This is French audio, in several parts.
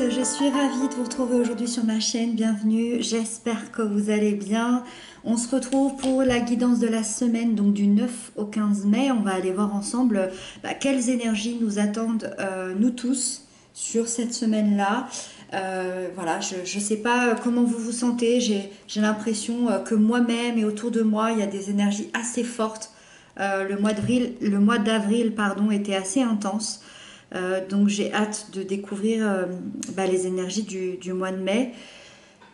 je suis ravie de vous retrouver aujourd'hui sur ma chaîne, bienvenue, j'espère que vous allez bien. On se retrouve pour la guidance de la semaine, donc du 9 au 15 mai. On va aller voir ensemble quelles énergies nous attendent, nous tous, sur cette semaine-là. Voilà, je ne sais pas comment vous vous sentez, j'ai l'impression que moi-même et autour de moi, il y a des énergies assez fortes. Le mois d'avril, pardon, était assez intense. Donc j'ai hâte de découvrir les énergies du mois de mai.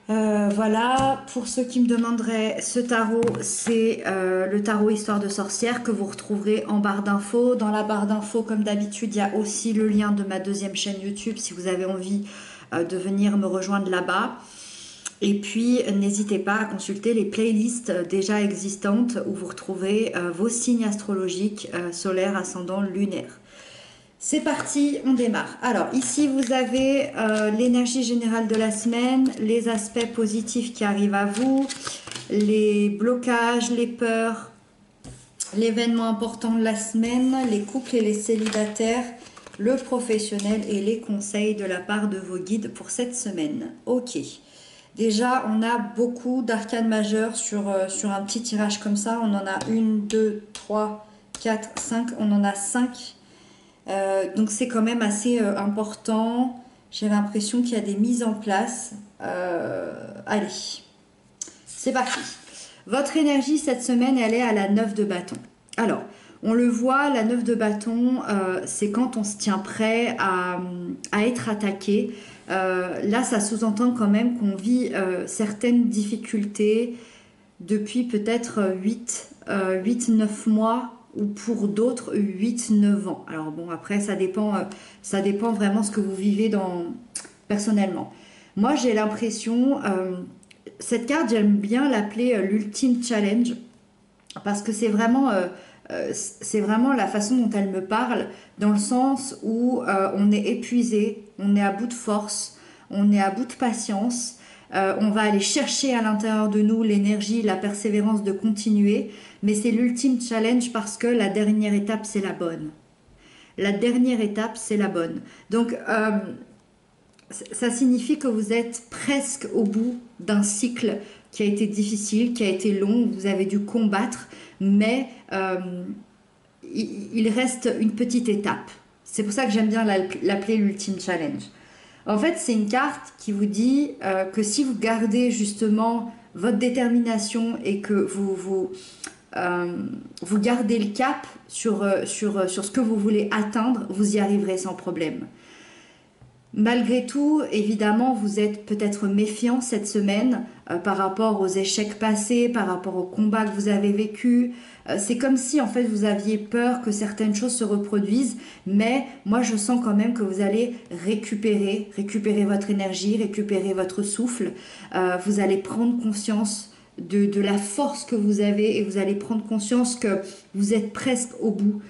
Voilà, pour ceux qui me demanderaient, ce tarot, c'est le tarot Histoire de sorcière que vous retrouverez en barre d'infos. Dans la barre d'infos, comme d'habitude, il y a aussi le lien de ma deuxième chaîne YouTube si vous avez envie de venir me rejoindre là-bas. Et puis, n'hésitez pas à consulter les playlists déjà existantes où vous retrouverez vos signes astrologiques solaires, ascendants, lunaires. C'est parti, on démarre. Alors ici vous avez l'énergie générale de la semaine, les aspects positifs qui arrivent à vous, les blocages, les peurs, l'événement important de la semaine, les couples et les célibataires, le professionnel et les conseils de la part de vos guides pour cette semaine. Ok. Déjà, on a beaucoup d'arcanes majeures sur un petit tirage comme ça. On en a 1, 2, 3, 4, 5. On en a 5. Donc c'est quand même assez important. J'ai l'impression qu'il y a des mises en place. Allez, c'est parti. Votre énergie cette semaine, elle est à la 9 de bâton. Alors, on le voit, la 9 de bâton, c'est quand on se tient prêt à être attaqué. Là, ça sous-entend quand même qu'on vit certaines difficultés depuis peut-être 8-9 mois ou pour d'autres 8-9 ans. Alors bon, après, ça dépend vraiment ce que vous vivez personnellement. Moi, j'ai l'impression, cette carte, j'aime bien l'appeler l'ultime challenge, parce que c'est vraiment la façon dont elle me parle, dans le sens où on est épuisé, on est à bout de force, on est à bout de patience. On va aller chercher à l'intérieur de nous l'énergie, la persévérance de continuer, mais c'est l'ultime challenge parce que la dernière étape, c'est la bonne. La dernière étape, c'est la bonne. Donc, ça signifie que vous êtes presque au bout d'un cycle qui a été difficile, qui a été long, vous avez dû combattre, mais il reste une petite étape. C'est pour ça que j'aime bien l'appeler l'ultime challenge. En fait, c'est une carte qui vous dit que si vous gardez justement votre détermination et que vous gardez le cap sur ce que vous voulez atteindre, vous y arriverez sans problème. Malgré tout, évidemment, vous êtes peut-être méfiant cette semaine par rapport aux échecs passés, par rapport aux combats que vous avez vécus. C'est comme si en fait vous aviez peur que certaines choses se reproduisent, mais moi je sens quand même que vous allez récupérer votre énergie, récupérer votre souffle. Vous allez prendre conscience de la force que vous avez et vous allez prendre conscience que vous êtes presque au bout.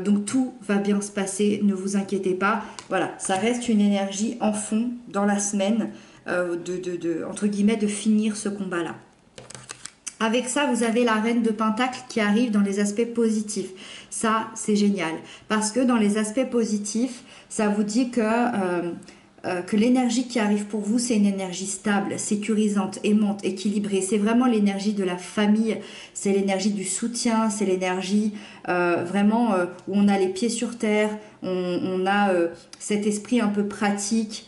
Donc tout va bien se passer, ne vous inquiétez pas. Voilà, ça reste une énergie en fond dans la semaine entre guillemets de finir ce combat-là. Avec ça, vous avez la reine de Pentacle qui arrive dans les aspects positifs. Ça, c'est génial. Parce que dans les aspects positifs, ça vous dit que l'énergie qui arrive pour vous, c'est une énergie stable, sécurisante, aimante, équilibrée. C'est vraiment l'énergie de la famille, c'est l'énergie du soutien, c'est l'énergie vraiment où on a les pieds sur terre, on a cet esprit un peu pratique.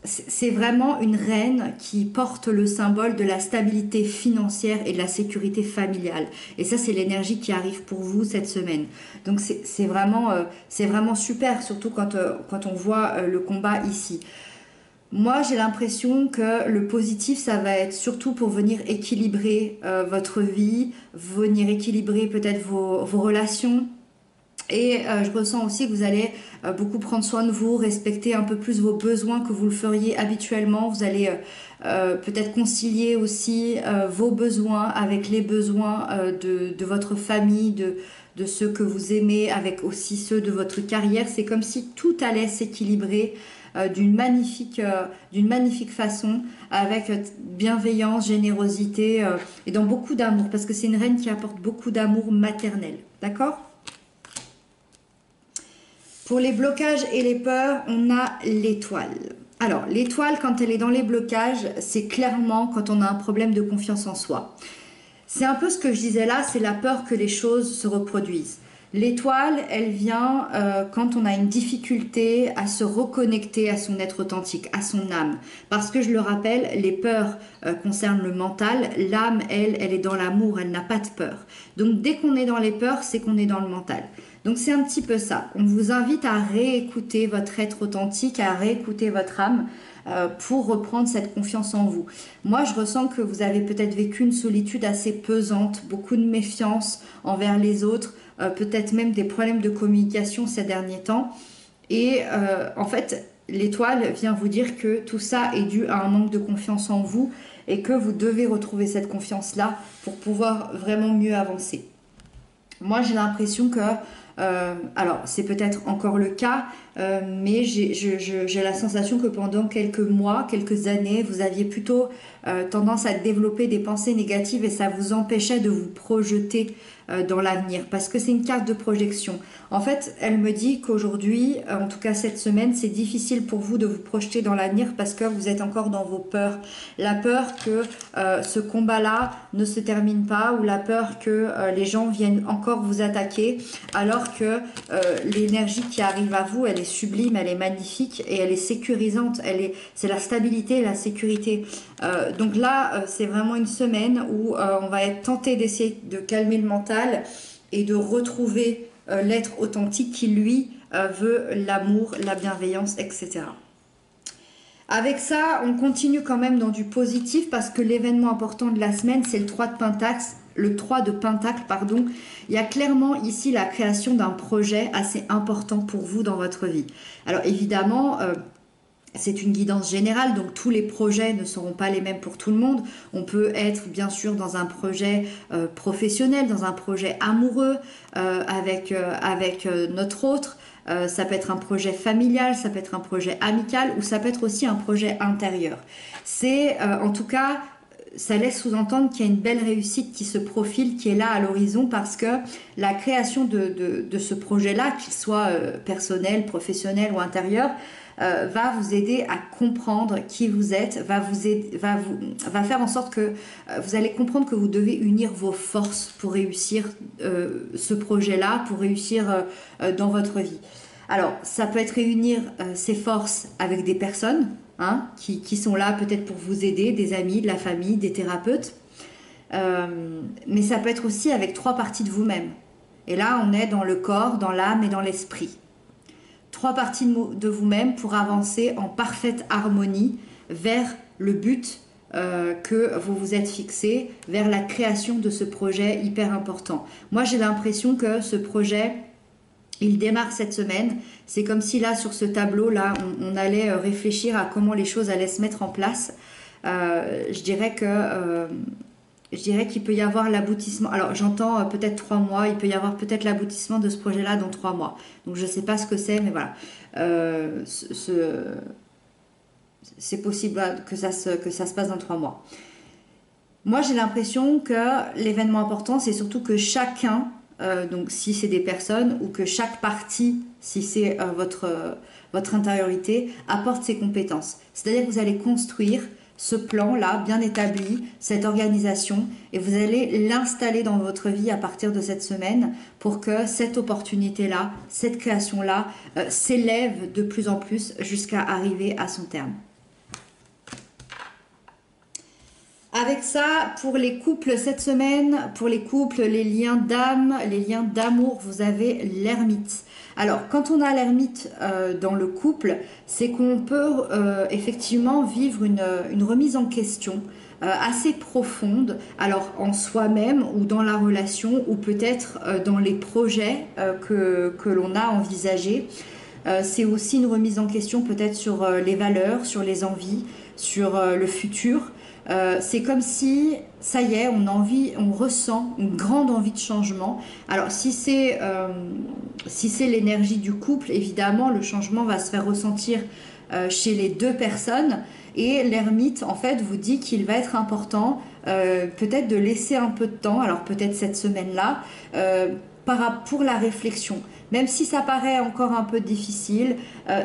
C'est vraiment une reine qui porte le symbole de la stabilité financière et de la sécurité familiale. Et ça, c'est l'énergie qui arrive pour vous cette semaine. Donc, c'est vraiment super, surtout quand on voit le combat ici. Moi, j'ai l'impression que le positif, ça va être surtout pour venir équilibrer votre vie, venir équilibrer peut-être vos relations. Et je ressens aussi que vous allez beaucoup prendre soin de vous, respecter un peu plus vos besoins que vous le feriez habituellement. Vous allez peut-être concilier aussi vos besoins avec les besoins de votre famille, de ceux que vous aimez, avec aussi ceux de votre carrière. C'est comme si tout allait s'équilibrer d'une magnifique façon, avec bienveillance, générosité et dans beaucoup d'amour, parce que c'est une reine qui apporte beaucoup d'amour maternel. D'accord ? Pour les blocages et les peurs, on a l'étoile. Alors, l'étoile, quand elle est dans les blocages, c'est clairement quand on a un problème de confiance en soi. C'est un peu ce que je disais là, c'est la peur que les choses se reproduisent. L'étoile, elle vient quand on a une difficulté à se reconnecter à son être authentique, à son âme. Parce que je le rappelle, les peurs concernent le mental, l'âme, elle est dans l'amour, elle n'a pas de peur. Donc dès qu'on est dans les peurs, c'est qu'on est dans le mental. Donc c'est un petit peu ça. On vous invite à réécouter votre être authentique, à réécouter votre âme pour reprendre cette confiance en vous. Moi, je ressens que vous avez peut-être vécu une solitude assez pesante, beaucoup de méfiance envers les autres, peut-être même des problèmes de communication ces derniers temps. Et en fait, l'étoile vient vous dire que tout ça est dû à un manque de confiance en vous et que vous devez retrouver cette confiance-là pour pouvoir vraiment mieux avancer. Moi, j'ai l'impression que alors, c'est peut-être encore le cas, mais j'ai la sensation que pendant quelques mois, quelques années, vous aviez plutôt tendance à développer des pensées négatives et ça vous empêchait de vous projeter dans l'avenir parce que c'est une carte de projection. En fait, elle me dit qu'aujourd'hui, en tout cas cette semaine, c'est difficile pour vous de vous projeter dans l'avenir parce que vous êtes encore dans vos peurs. La peur que ce combat-là ne se termine pas ou la peur que les gens viennent encore vous attaquer alors que l'énergie qui arrive à vous, elle est sublime, elle est magnifique et elle est sécurisante. C'est la stabilité et la sécurité. Donc là, c'est vraiment une semaine où on va être tenté d'essayer de calmer le mental et de retrouver l'être authentique qui, lui, veut l'amour, la bienveillance, etc. Avec ça, on continue quand même dans du positif parce que l'événement important de la semaine, c'est le 3 de Pentacle. Le 3 de Pentacle, pardon. Il y a clairement ici la création d'un projet assez important pour vous dans votre vie. Alors évidemment, c'est une guidance générale, donc tous les projets ne seront pas les mêmes pour tout le monde. On peut être bien sûr dans un projet professionnel, dans un projet amoureux avec notre autre. Ça peut être un projet familial, ça peut être un projet amical ou ça peut être aussi un projet intérieur. C'est en tout cas, ça laisse sous-entendre qu'il y a une belle réussite qui se profile, qui est là à l'horizon parce que la création de ce projet-là, qu'il soit personnel, professionnel ou intérieur, va vous aider à comprendre qui vous êtes, va faire en sorte que vous allez comprendre que vous devez unir vos forces pour réussir ce projet-là, pour réussir dans votre vie. Alors, ça peut être réunir ses forces avec des personnes qui sont là peut-être pour vous aider, des amis, de la famille, des thérapeutes. Mais ça peut être aussi avec 3 parties de vous-même. Et là, on est dans le corps, dans l'âme et dans l'esprit. 3 parties de vous-même pour avancer en parfaite harmonie vers le but que vous vous êtes fixé, vers la création de ce projet hyper important. Moi, j'ai l'impression que ce projet, il démarre cette semaine. C'est comme si là, sur ce tableau-là, on allait réfléchir à comment les choses allaient se mettre en place. Je dirais qu'il peut y avoir l'aboutissement. Alors, j'entends peut-être 3 mois. Il peut y avoir peut-être l'aboutissement de ce projet-là dans 3 mois. Donc, je ne sais pas ce que c'est, mais voilà. C'est possible que ça se passe dans 3 mois. Moi, j'ai l'impression que l'événement important, c'est surtout que chacun, donc si c'est des personnes, ou que chaque partie, si c'est votre intériorité, apporte ses compétences. C'est-à-dire que vous allez construire ce plan-là, bien établi, cette organisation, et vous allez l'installer dans votre vie à partir de cette semaine pour que cette opportunité-là, cette création-là, s'élève de plus en plus jusqu'à arriver à son terme. Avec ça, pour les couples cette semaine, pour les couples, les liens d'âme, les liens d'amour, vous avez l'ermite. Alors, quand on a l'ermite dans le couple, c'est qu'on peut effectivement vivre une remise en question assez profonde, alors en soi-même ou dans la relation ou peut-être dans les projets que l'on a envisagés. C'est aussi une remise en question peut-être sur les valeurs, sur les envies, sur le futur. C'est comme si, ça y est, on ressent une grande envie de changement. Alors si c'est l'énergie du couple, évidemment, le changement va se faire ressentir chez les 2 personnes. Et l'ermite, en fait, vous dit qu'il va être important peut-être de laisser un peu de temps, alors peut-être cette semaine-là, pour la réflexion. Même si ça paraît encore un peu difficile,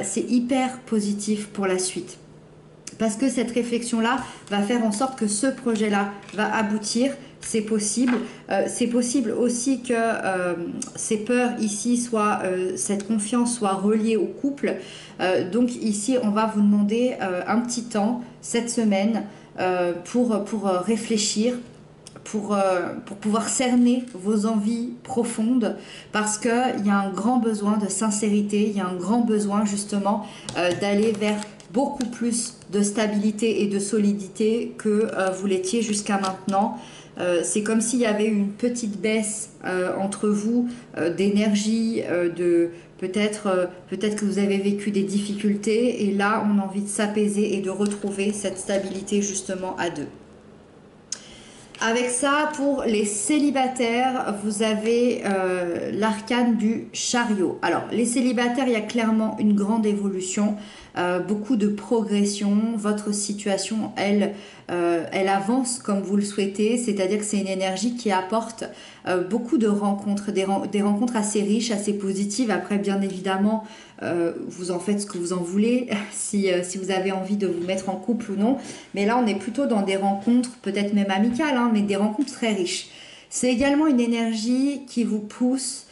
c'est hyper positif pour la suite. Parce que cette réflexion-là va faire en sorte que ce projet-là va aboutir. C'est possible. C'est possible aussi que ces peurs ici soient, cette confiance soit reliée au couple. Donc ici, on va vous demander un petit temps cette semaine pour réfléchir, pour pouvoir cerner vos envies profondes, parce qu'il y a un grand besoin de sincérité, il y a un grand besoin justement d'aller vers beaucoup plus de stabilité et de solidité que vous l'étiez jusqu'à maintenant. C'est comme s'il y avait une petite baisse entre vous d'énergie, peut-être que vous avez vécu des difficultés, et là on a envie de s'apaiser et de retrouver cette stabilité justement à deux. Avec ça, pour les célibataires, vous avez l'arcane du chariot. Alors, les célibataires, il y a clairement une grande évolution, beaucoup de progression. Votre situation, elle avance comme vous le souhaitez, c'est-à-dire que c'est une énergie qui apporte beaucoup de rencontres, des rencontres assez riches, assez positives. Après, bien évidemment, vous en faites ce que vous en voulez, si vous avez envie de vous mettre en couple ou non. Mais là, on est plutôt dans des rencontres, peut-être même amicales, hein, mais des rencontres très riches. C'est également une énergie qui vous pousse,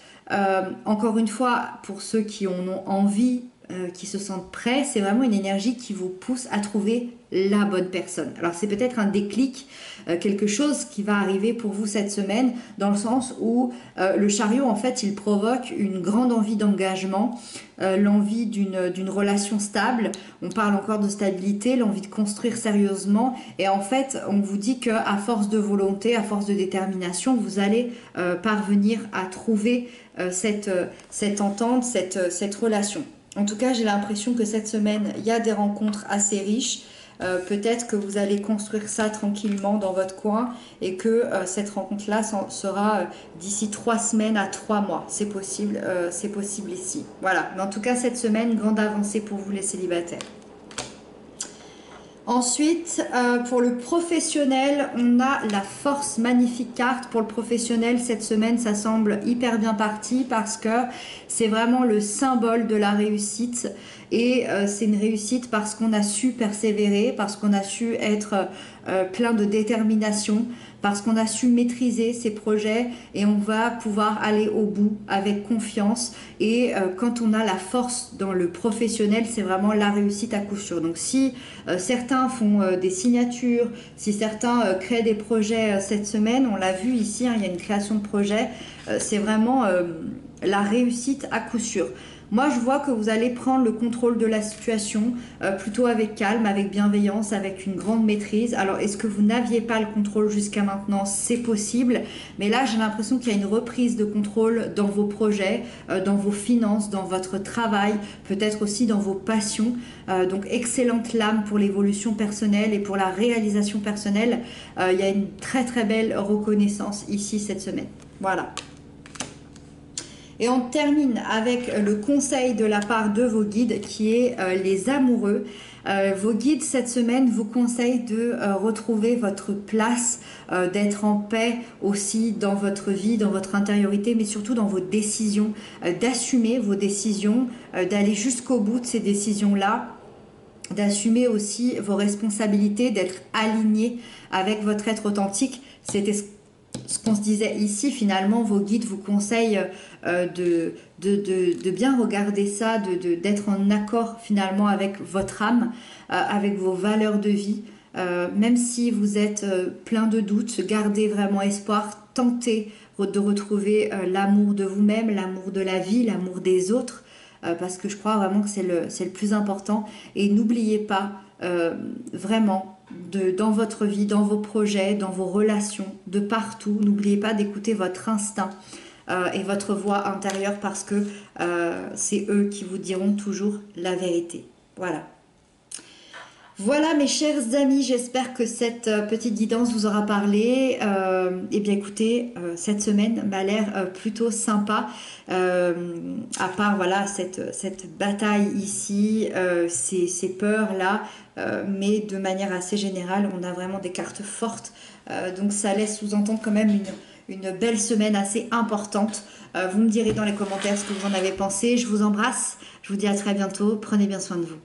encore une fois, pour ceux qui en ont envie, qui se sentent prêts, c'est vraiment une énergie qui vous pousse à trouver la bonne personne. Alors c'est peut-être un déclic, quelque chose qui va arriver pour vous cette semaine, dans le sens où le chariot, en fait, il provoque une grande envie d'engagement, l'envie d'une relation stable. On parle encore de stabilité, l'envie de construire sérieusement, et en fait on vous dit qu'à force de volonté, à force de détermination, vous allez parvenir à trouver cette entente, cette relation. En tout cas, j'ai l'impression que cette semaine, il y a des rencontres assez riches. Peut-être que vous allez construire ça tranquillement dans votre coin, et que cette rencontre-là sera d'ici 3 semaines à 3 mois. C'est possible ici. Voilà. Mais en tout cas, cette semaine, grande avancée pour vous les célibataires. Ensuite, pour le professionnel, on a la force, magnifique carte. Pour le professionnel, cette semaine, ça semble hyper bien parti, parce que c'est vraiment le symbole de la réussite. Et c'est une réussite parce qu'on a su persévérer, parce qu'on a su être plein de détermination, parce qu'on a su maîtriser ses projets, et on va pouvoir aller au bout avec confiance. Et quand on a la force dans le professionnel, c'est vraiment la réussite à coup sûr. Donc si certains font des signatures, si certains créent des projets cette semaine, on l'a vu ici, hein, il y a une création de projet, c'est vraiment la réussite à coup sûr. Moi, je vois que vous allez prendre le contrôle de la situation, plutôt avec calme, avec bienveillance, avec une grande maîtrise. Alors, est-ce que vous n'aviez pas le contrôle jusqu'à maintenant? C'est possible. Mais là, j'ai l'impression qu'il y a une reprise de contrôle dans vos projets, dans vos finances, dans votre travail, peut-être aussi dans vos passions. Donc, excellente lame pour l'évolution personnelle et pour la réalisation personnelle. Il y a une très, très belle reconnaissance ici cette semaine. Voilà. Et on termine avec le conseil de la part de vos guides, qui est les amoureux. Vos guides cette semaine vous conseillent de retrouver votre place, d'être en paix aussi dans votre vie, dans votre intériorité, mais surtout dans vos décisions, d'assumer vos décisions, d'aller jusqu'au bout de ces décisions-là, d'assumer aussi vos responsabilités, d'être aligné avec votre être authentique. C'était ce qu'on se disait ici. Finalement, vos guides vous conseillent de bien regarder ça, d'être en accord finalement avec votre âme, avec vos valeurs de vie. Même si vous êtes plein de doutes, gardez vraiment espoir, tentez de retrouver l'amour de vous-même, l'amour de la vie, l'amour des autres, parce que je crois vraiment que c'est le plus important. Et n'oubliez pas vraiment, dans votre vie, dans vos projets, dans vos relations, de partout, n'oubliez pas d'écouter votre instinct et votre voix intérieure, parce que c'est eux qui vous diront toujours la vérité. Voilà. Voilà mes chers amis, j'espère que cette petite guidance vous aura parlé. Eh bien écoutez, cette semaine m'a l'air plutôt sympa, à part voilà cette bataille ici, ces peurs-là, mais de manière assez générale, on a vraiment des cartes fortes, donc ça laisse sous-entendre quand même une belle semaine assez importante. Vous me direz dans les commentaires ce que vous en avez pensé. Je vous embrasse. Je vous dis à très bientôt. Prenez bien soin de vous.